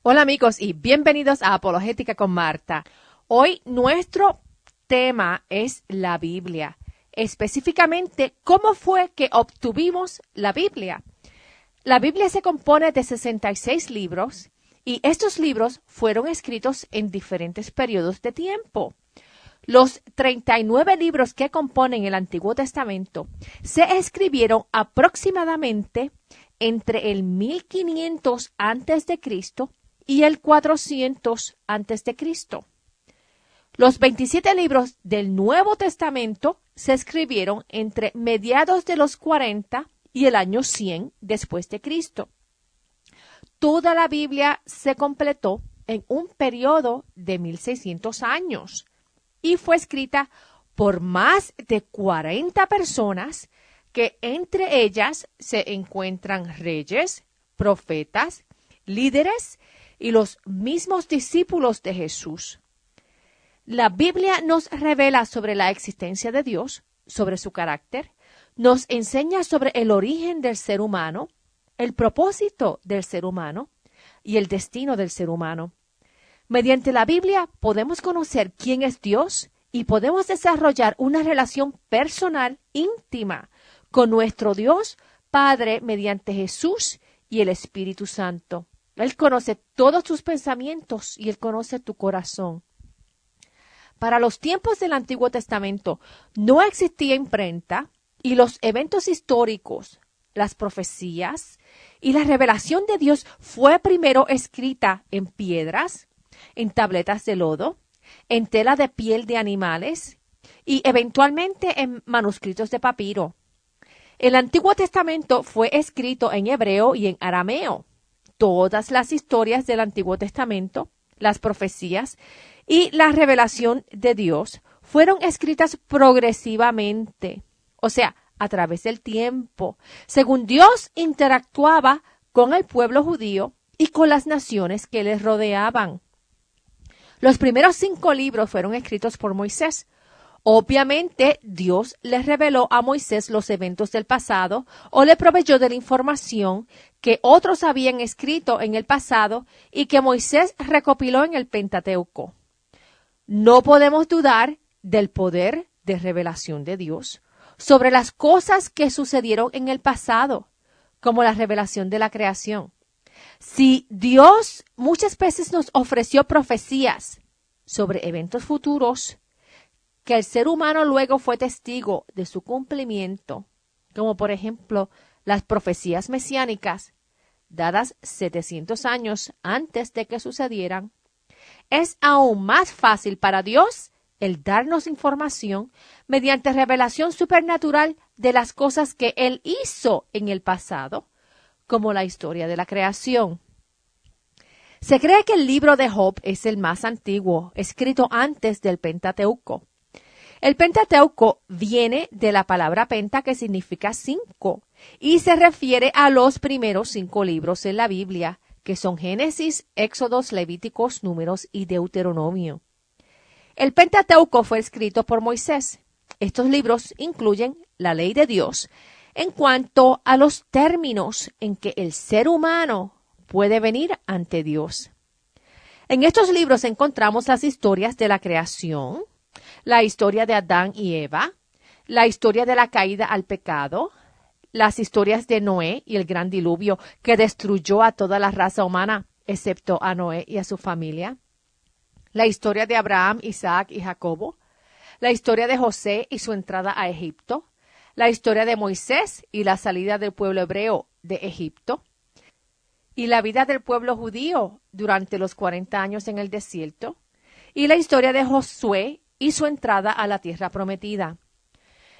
Hola amigos y bienvenidos a Apologética con Marta. Hoy nuestro tema es la Biblia, específicamente cómo fue que obtuvimos la Biblia. La Biblia se compone de 66 libros y estos libros fueron escritos en diferentes periodos de tiempo. Los 39 libros que componen el Antiguo Testamento se escribieron aproximadamente entre el 1500 a.C. y el 400 a.C. Los 27 libros del Nuevo Testamento se escribieron entre mediados de los 40 y el año 100 después de Cristo. Toda la Biblia se completó en un periodo de 1600 años y fue escrita por más de 40 personas que entre ellas se encuentran reyes, profetas, líderes y los mismos discípulos de Jesús. La Biblia nos revela sobre la existencia de Dios, sobre su carácter, nos enseña sobre el origen del ser humano, el propósito del ser humano y el destino del ser humano. Mediante la Biblia podemos conocer quién es Dios y podemos desarrollar una relación personal íntima con nuestro Dios Padre mediante Jesús y el Espíritu Santo. Él conoce todos tus pensamientos y Él conoce tu corazón. Para los tiempos del Antiguo Testamento no existía imprenta y los eventos históricos, las profecías y la revelación de Dios fue primero escrita en piedras, en tabletas de lodo, en tela de piel de animales y eventualmente en manuscritos de papiro. El Antiguo Testamento fue escrito en hebreo y en arameo. Todas las historias del Antiguo Testamento, las profecías y la revelación de Dios fueron escritas progresivamente, o sea, a través del tiempo, según Dios interactuaba con el pueblo judío y con las naciones que les rodeaban. Los primeros 5 libros fueron escritos por Moisés. Obviamente, Dios le reveló a Moisés los eventos del pasado o le proveyó de la información que otros habían escrito en el pasado y que Moisés recopiló en el Pentateuco. No podemos dudar del poder de revelación de Dios sobre las cosas que sucedieron en el pasado, como la revelación de la creación. Si Dios muchas veces nos ofreció profecías sobre eventos futuros, que el ser humano luego fue testigo de su cumplimiento, como por ejemplo las profecías mesiánicas, dadas 700 años antes de que sucedieran, es aún más fácil para Dios el darnos información mediante revelación supernatural de las cosas que Él hizo en el pasado, como la historia de la creación. Se cree que el libro de Job es el más antiguo, escrito antes del Pentateuco. El Pentateuco viene de la palabra penta, que significa 5, y se refiere a los primeros 5 libros en la Biblia, que son Génesis, Éxodos, Levíticos, Números y Deuteronomio. El Pentateuco fue escrito por Moisés. Estos libros incluyen la ley de Dios en cuanto a los términos en que el ser humano puede venir ante Dios. En estos libros encontramos las historias de la creación, la historia de Adán y Eva, la historia de la caída al pecado, las historias de Noé y el gran diluvio que destruyó a toda la raza humana, excepto a Noé y a su familia, la historia de Abraham, Isaac y Jacobo, la historia de José y su entrada a Egipto, la historia de Moisés y la salida del pueblo hebreo de Egipto, y la vida del pueblo judío durante los 40 años en el desierto, y la historia de Josué y su entrada a la tierra prometida.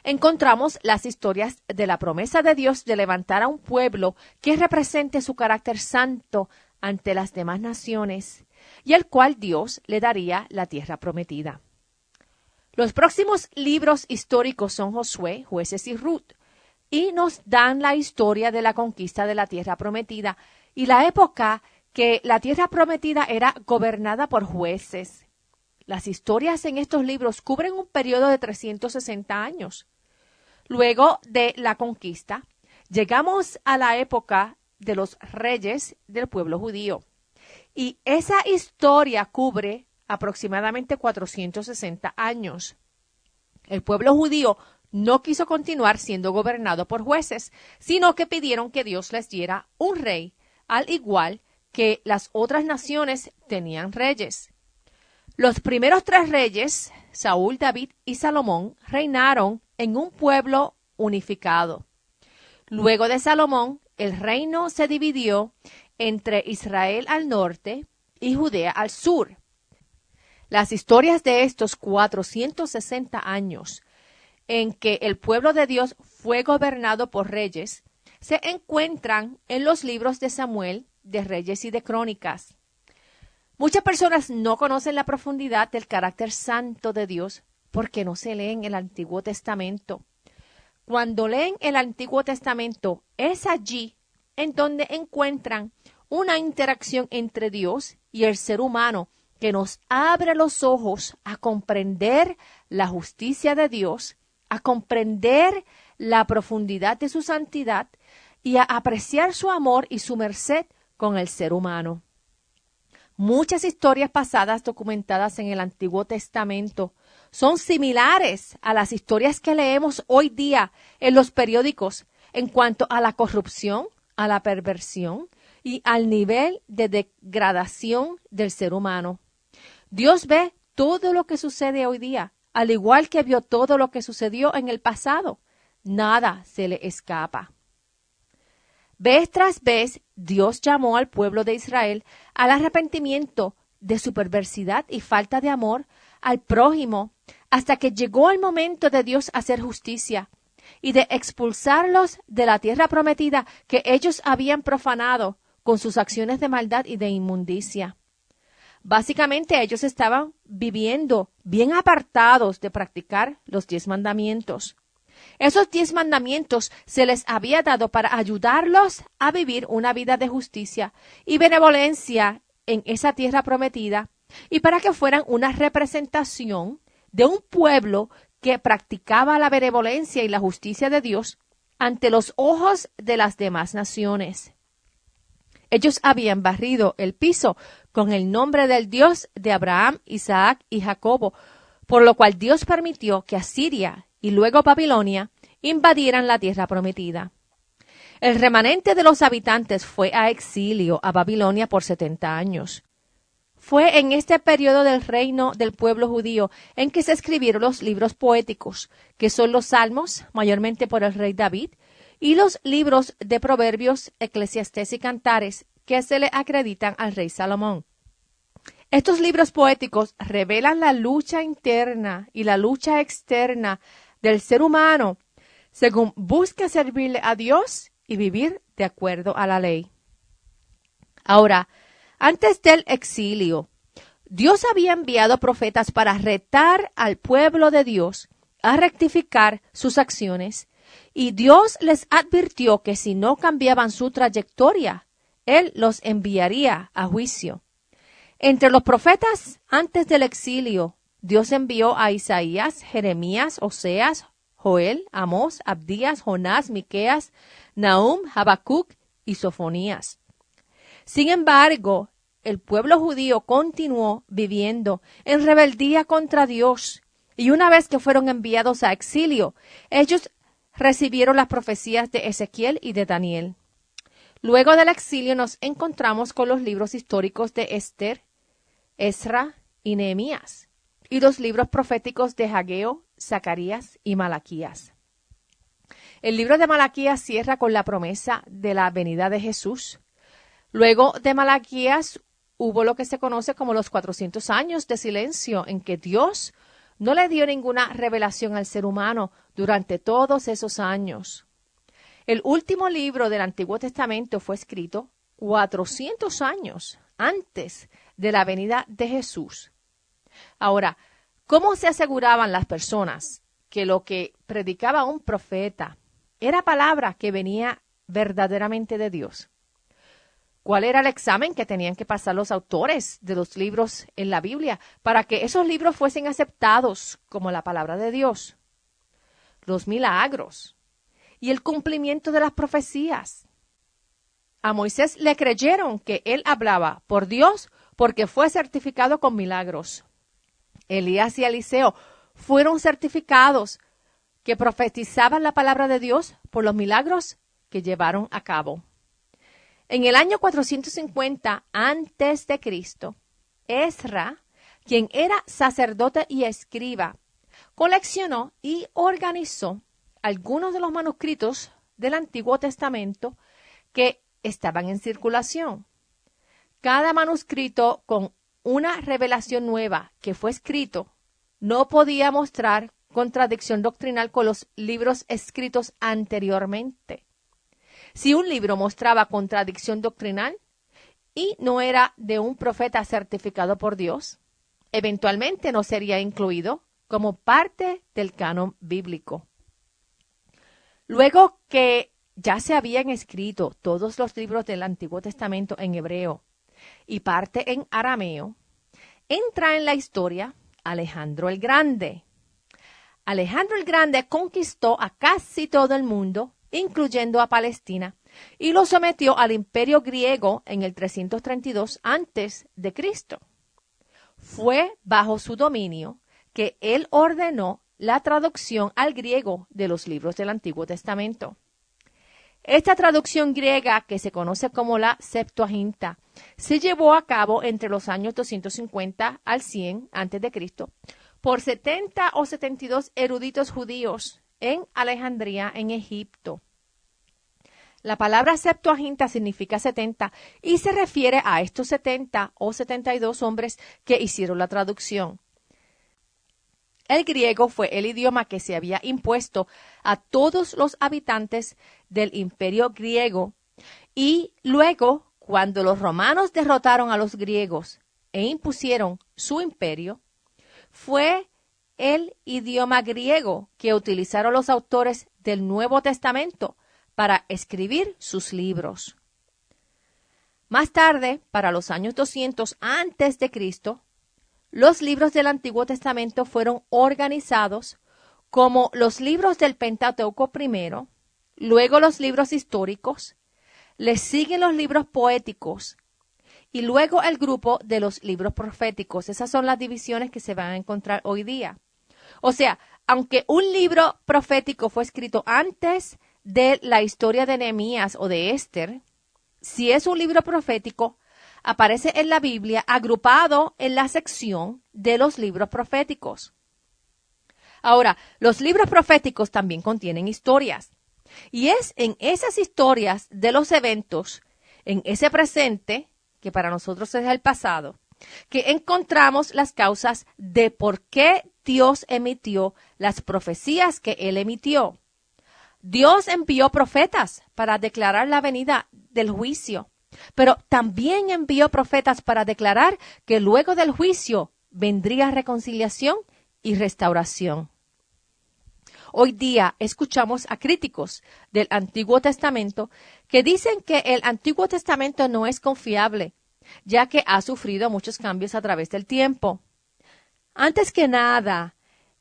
Encontramos las historias de la promesa de Dios de levantar a un pueblo que represente su carácter santo ante las demás naciones, y al cual Dios le daría la tierra prometida. Los próximos libros históricos son Josué, Jueces y Ruth, y nos dan la historia de la conquista de la tierra prometida y la época que la tierra prometida era gobernada por jueces. Las historias en estos libros cubren un periodo de 360 años. Luego de la conquista, llegamos a la época de los reyes del pueblo judío. Y esa historia cubre aproximadamente 460 años. El pueblo judío no quiso continuar siendo gobernado por jueces, sino que pidieron que Dios les diera un rey, al igual que las otras naciones tenían reyes. Los primeros 3 reyes, Saúl, David y Salomón, reinaron en un pueblo unificado. Luego de Salomón, el reino se dividió entre Israel al norte y Judea al sur. Las historias de estos 460 años en que el pueblo de Dios fue gobernado por reyes se encuentran en los libros de Samuel, de Reyes y de Crónicas. Muchas personas no conocen la profundidad del carácter santo de Dios porque no se leen el Antiguo Testamento. Cuando leen el Antiguo Testamento, es allí en donde encuentran una interacción entre Dios y el ser humano que nos abre los ojos a comprender la justicia de Dios, a comprender la profundidad de su santidad y a apreciar su amor y su merced con el ser humano. Muchas historias pasadas documentadas en el Antiguo Testamento son similares a las historias que leemos hoy día en los periódicos en cuanto a la corrupción, a la perversión y al nivel de degradación del ser humano. Dios ve todo lo que sucede hoy día, al igual que vio todo lo que sucedió en el pasado. Nada se le escapa. Vez tras vez, Dios llamó al pueblo de Israel al arrepentimiento de su perversidad y falta de amor al prójimo, hasta que llegó el momento de Dios hacer justicia y de expulsarlos de la tierra prometida que ellos habían profanado con sus acciones de maldad y de inmundicia. Básicamente ellos estaban viviendo bien apartados de practicar los 10 mandamientos. Esos 10 mandamientos se les había dado para ayudarlos a vivir una vida de justicia y benevolencia en esa tierra prometida y para que fueran una representación de un pueblo que practicaba la benevolencia y la justicia de Dios ante los ojos de las demás naciones. Ellos habían barrido el piso con el nombre del Dios de Abraham, Isaac y Jacobo, por lo cual Dios permitió que Asiria y luego Babilonia invadieran la tierra prometida. El remanente de los habitantes fue a exilio a Babilonia por 70 años. Fue en este periodo del reino del pueblo judío en que se escribieron los libros poéticos, que son los salmos, mayormente por el rey David, y los libros de proverbios, eclesiastés y cantares, que se le acreditan al rey Salomón. Estos libros poéticos revelan la lucha interna y la lucha externa del ser humano, según busca servirle a Dios y vivir de acuerdo a la ley. Ahora, antes del exilio, Dios había enviado profetas para retar al pueblo de Dios a rectificar sus acciones, y Dios les advirtió que si no cambiaban su trayectoria, Él los enviaría a juicio. Entre los profetas antes del exilio, Dios envió a Isaías, Jeremías, Oseas, Joel, Amós, Abdías, Jonás, Miqueas, Nahum, Habacuc y Sofonías. Sin embargo, el pueblo judío continuó viviendo en rebeldía contra Dios, y una vez que fueron enviados a exilio, ellos recibieron las profecías de Ezequiel y de Daniel. Luego del exilio nos encontramos con los libros históricos de Esther, Esra y Nehemías, y los libros proféticos de Hageo, Zacarías y Malaquías. El libro de Malaquías cierra con la promesa de la venida de Jesús. Luego de Malaquías hubo lo que se conoce como los 400 años de silencio, en que Dios no le dio ninguna revelación al ser humano durante todos esos años. El último libro del Antiguo Testamento fue escrito 400 años antes de la venida de Jesús. Ahora, ¿cómo se aseguraban las personas que lo que predicaba un profeta era palabra que venía verdaderamente de Dios? ¿Cuál era el examen que tenían que pasar los autores de los libros en la Biblia para que esos libros fuesen aceptados como la palabra de Dios? Los milagros y el cumplimiento de las profecías. A Moisés le creyeron que él hablaba por Dios porque fue certificado con milagros. Elías y Eliseo fueron certificados que profetizaban la palabra de Dios por los milagros que llevaron a cabo. En el año 450 antes de Cristo, Ezra, quien era sacerdote y escriba, coleccionó y organizó algunos de los manuscritos del Antiguo Testamento que estaban en circulación. Cada manuscrito con una revelación nueva que fue escrito no podía mostrar contradicción doctrinal con los libros escritos anteriormente. Si un libro mostraba contradicción doctrinal y no era de un profeta certificado por Dios, eventualmente no sería incluido como parte del canon bíblico. Luego que ya se habían escrito todos los libros del Antiguo Testamento en hebreo y parte en arameo, entra en la historia Alejandro el Grande. Alejandro el Grande conquistó a casi todo el mundo, incluyendo a Palestina, y lo sometió al imperio griego en el 332 antes de Cristo. Fue bajo su dominio que él ordenó la traducción al griego de los libros del Antiguo Testamento. Esta traducción griega, que se conoce como la Septuaginta, se llevó a cabo entre los años 250 al 100 a.C. por 70 o 72 eruditos judíos en Alejandría, en Egipto. La palabra Septuaginta significa 70 y se refiere a estos 70 o 72 hombres que hicieron la traducción. El griego fue el idioma que se había impuesto a todos los habitantes del imperio griego y luego, cuando los romanos derrotaron a los griegos e impusieron su imperio, fue el idioma griego que utilizaron los autores del Nuevo Testamento para escribir sus libros. Más tarde, para los años 200 antes de Cristo, los libros del Antiguo Testamento fueron organizados como los libros del Pentateuco primero, luego los libros históricos, les siguen los libros poéticos y luego el grupo de los libros proféticos. Esas son las divisiones que se van a encontrar hoy día. O sea, aunque un libro profético fue escrito antes de la historia de Nehemías o de Esther, si es un libro profético, aparece en la Biblia agrupado en la sección de los libros proféticos. Ahora, los libros proféticos también contienen historias. Y es en esas historias de los eventos, en ese presente, que para nosotros es el pasado, que encontramos las causas de por qué Dios emitió las profecías que Él emitió. Dios envió profetas para declarar la venida del juicio, pero también envió profetas para declarar que luego del juicio vendría reconciliación y restauración. Hoy día escuchamos a críticos del Antiguo Testamento que dicen que el Antiguo Testamento no es confiable, ya que ha sufrido muchos cambios a través del tiempo. Antes que nada,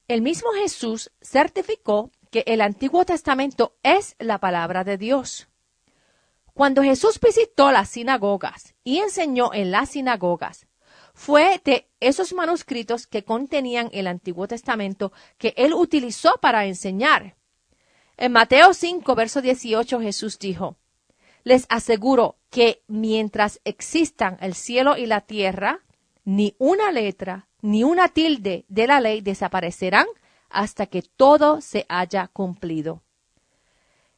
el mismo Jesús certificó que el Antiguo Testamento es la palabra de Dios. Cuando Jesús visitó las sinagogas y enseñó en las sinagogas, fue de esos manuscritos que contenían el Antiguo Testamento que él utilizó para enseñar. En Mateo 5, verso 18, Jesús dijo: les aseguro que mientras existan el cielo y la tierra, ni una letra, ni una tilde de la ley desaparecerán hasta que todo se haya cumplido.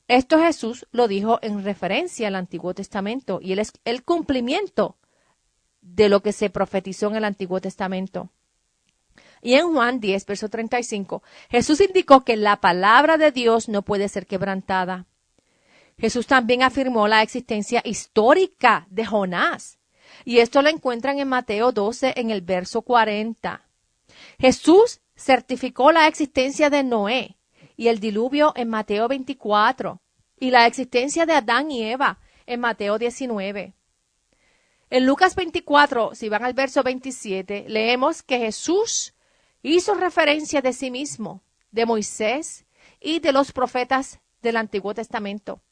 Esto Jesús lo dijo en referencia al Antiguo Testamento y es el cumplimiento de lo que se profetizó en el Antiguo Testamento. Y en Juan 10, verso 35, Jesús indicó que la palabra de Dios no puede ser quebrantada. Jesús también afirmó la existencia histórica de Jonás, y esto lo encuentran en Mateo 12, en el verso 40. Jesús certificó la existencia de Noé y el diluvio en Mateo 24, y la existencia de Adán y Eva en Mateo 19. En Lucas 24, si van al verso 27, leemos que Jesús hizo referencia de sí mismo, de Moisés y de los profetas del Antiguo Testamento.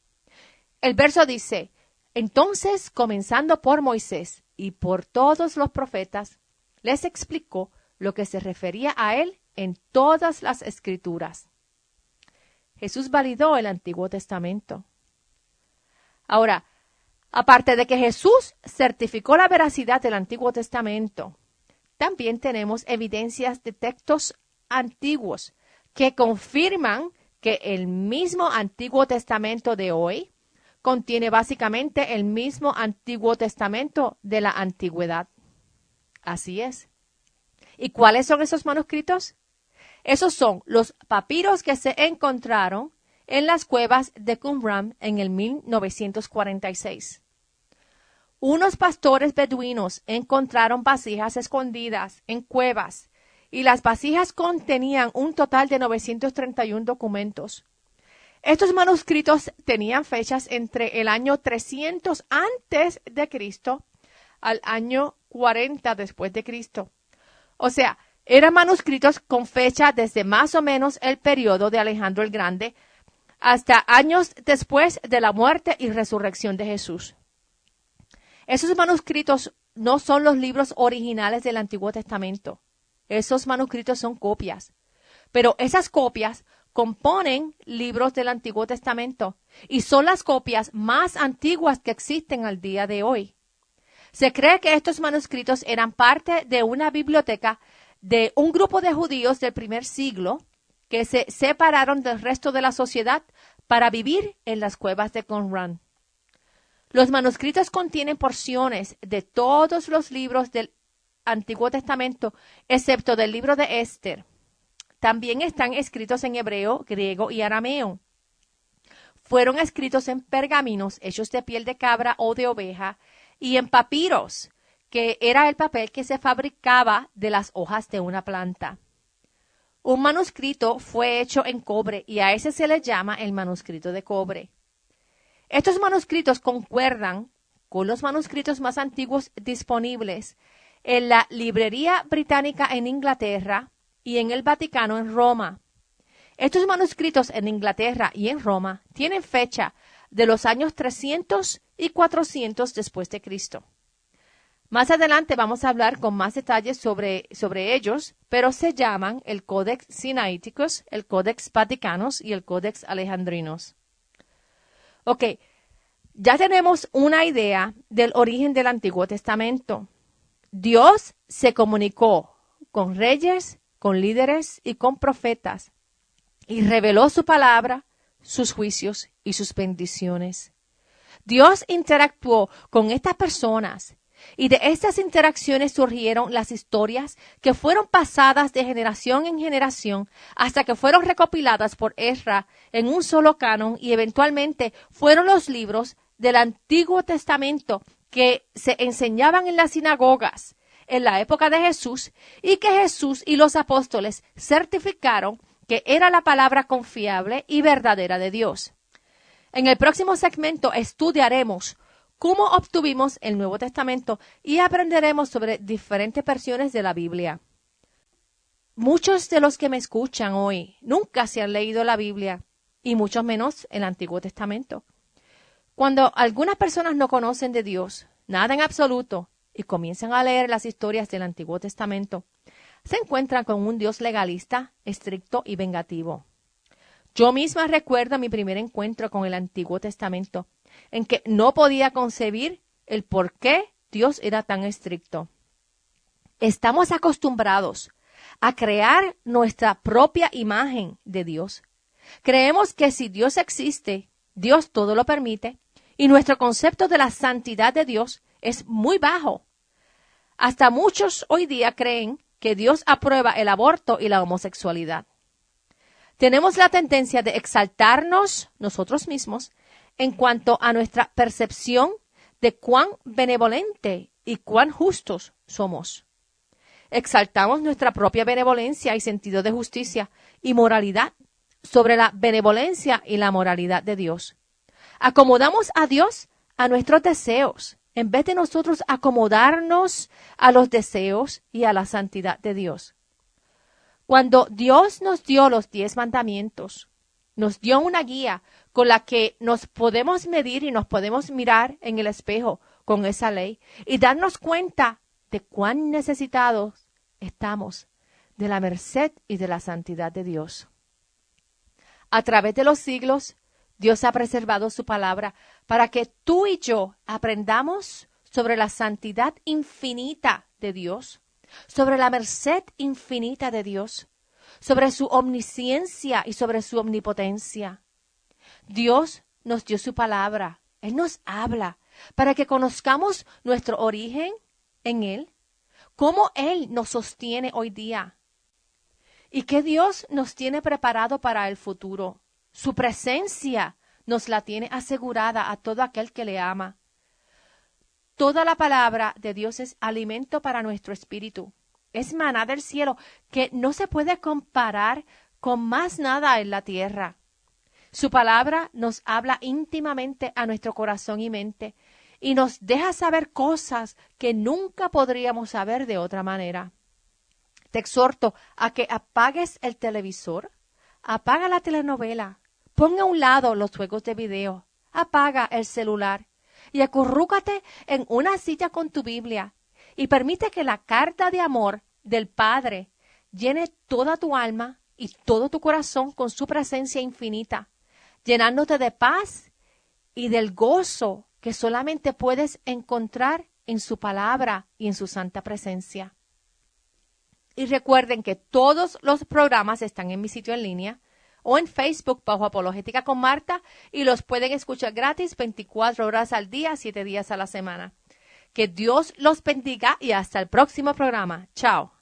El verso dice: Entonces, comenzando por Moisés y por todos los profetas, les explicó lo que se refería a él en todas las escrituras. Jesús validó el Antiguo Testamento. Ahora, aparte de que Jesús certificó la veracidad del Antiguo Testamento, también tenemos evidencias de textos antiguos que confirman que el mismo Antiguo Testamento de hoy contiene básicamente el mismo Antiguo Testamento de la antigüedad. Así es. ¿Y cuáles son esos manuscritos? Esos son los papiros que se encontraron en las cuevas de Qumran en el 1946. Unos pastores beduinos encontraron vasijas escondidas en cuevas y las vasijas contenían un total de 931 documentos. Estos manuscritos tenían fechas entre el año 300 antes de Cristo al año 40 después de Cristo. O sea, eran manuscritos con fecha desde más o menos el periodo de Alejandro el Grande hasta años después de la muerte y resurrección de Jesús. Esos manuscritos no son los libros originales del Antiguo Testamento. Esos manuscritos son copias. Pero esas copias componen libros del Antiguo Testamento y son las copias más antiguas que existen al día de hoy. Se cree que estos manuscritos eran parte de una biblioteca de un grupo de judíos del primer siglo que se separaron del resto de la sociedad para vivir en las cuevas de Qumran. Los manuscritos contienen porciones de todos los libros del Antiguo Testamento, excepto del libro de Esther. También están escritos en hebreo, griego y arameo. Fueron escritos en pergaminos hechos de piel de cabra o de oveja y en papiros, que era el papel que se fabricaba de las hojas de una planta. Un manuscrito fue hecho en cobre y a ese se le llama el manuscrito de cobre. Estos manuscritos concuerdan con los manuscritos más antiguos disponibles en la Librería Británica en Inglaterra y en el Vaticano en Roma. Estos manuscritos en Inglaterra y en Roma tienen fecha de los años 300 y 400 después de Cristo. Más adelante vamos a hablar con más detalles sobre ellos, pero se llaman el Codex Sinaiticus, el Codex Vaticanus y el Codex Alejandrinus. Ok, ya tenemos una idea del origen del Antiguo Testamento. Dios se comunicó con reyes, con líderes y con profetas y reveló su palabra, sus juicios y sus bendiciones. Dios interactuó con estas personas y de estas interacciones surgieron las historias que fueron pasadas de generación en generación hasta que fueron recopiladas por Ezra en un solo canon y eventualmente fueron los libros del Antiguo Testamento que se enseñaban en las sinagogas en la época de Jesús y que Jesús y los apóstoles certificaron que era la palabra confiable y verdadera de Dios. En el próximo segmento estudiaremos cómo obtuvimos el Nuevo Testamento y aprenderemos sobre diferentes versiones de la Biblia. Muchos de los que me escuchan hoy nunca se han leído la Biblia y mucho menos el Antiguo Testamento. Cuando algunas personas no conocen de Dios, nada en absoluto, y comienzan a leer las historias del Antiguo Testamento, se encuentran con un Dios legalista, estricto y vengativo. Yo misma recuerdo mi primer encuentro con el Antiguo Testamento, en que no podía concebir el por qué Dios era tan estricto. Estamos acostumbrados a crear nuestra propia imagen de Dios. Creemos que si Dios existe, Dios todo lo permite, y nuestro concepto de la santidad de Dios es muy bajo. Hasta muchos hoy día creen que Dios aprueba el aborto y la homosexualidad. Tenemos la tendencia de exaltarnos nosotros mismos en cuanto a nuestra percepción de cuán benevolente y cuán justos somos. Exaltamos nuestra propia benevolencia y sentido de justicia y moralidad sobre la benevolencia y la moralidad de Dios. Acomodamos a Dios a nuestros deseos, en vez de nosotros acomodarnos a los deseos y a la santidad de Dios. Cuando Dios nos dio los 10 mandamientos, nos dio una guía con la que nos podemos medir y nos podemos mirar en el espejo con esa ley y darnos cuenta de cuán necesitados estamos de la merced y de la santidad de Dios. A través de los siglos, Dios ha preservado su palabra para que tú y yo aprendamos sobre la santidad infinita de Dios, sobre la merced infinita de Dios, sobre su omnisciencia y sobre su omnipotencia. Dios nos dio su palabra, Él nos habla para que conozcamos nuestro origen en Él, cómo Él nos sostiene hoy día y qué Dios nos tiene preparado para el futuro. Su presencia nos la tiene asegurada a todo aquel que le ama. Toda la palabra de Dios es alimento para nuestro espíritu. Es maná del cielo que no se puede comparar con más nada en la tierra. Su palabra nos habla íntimamente a nuestro corazón y mente y nos deja saber cosas que nunca podríamos saber de otra manera. Te exhorto a que apagues el televisor, apaga la telenovela, ponga a un lado los juegos de video, apaga el celular y acurrúcate en una silla con tu Biblia y permite que la carta de amor del Padre llene toda tu alma y todo tu corazón con su presencia infinita, llenándote de paz y del gozo que solamente puedes encontrar en su palabra y en su santa presencia. Y recuerden que todos los programas están en mi sitio en línea o en Facebook bajo Apologética con Marta y los pueden escuchar gratis 24 horas al día, 7 días a la semana. Que Dios los bendiga y hasta el próximo programa. Chao.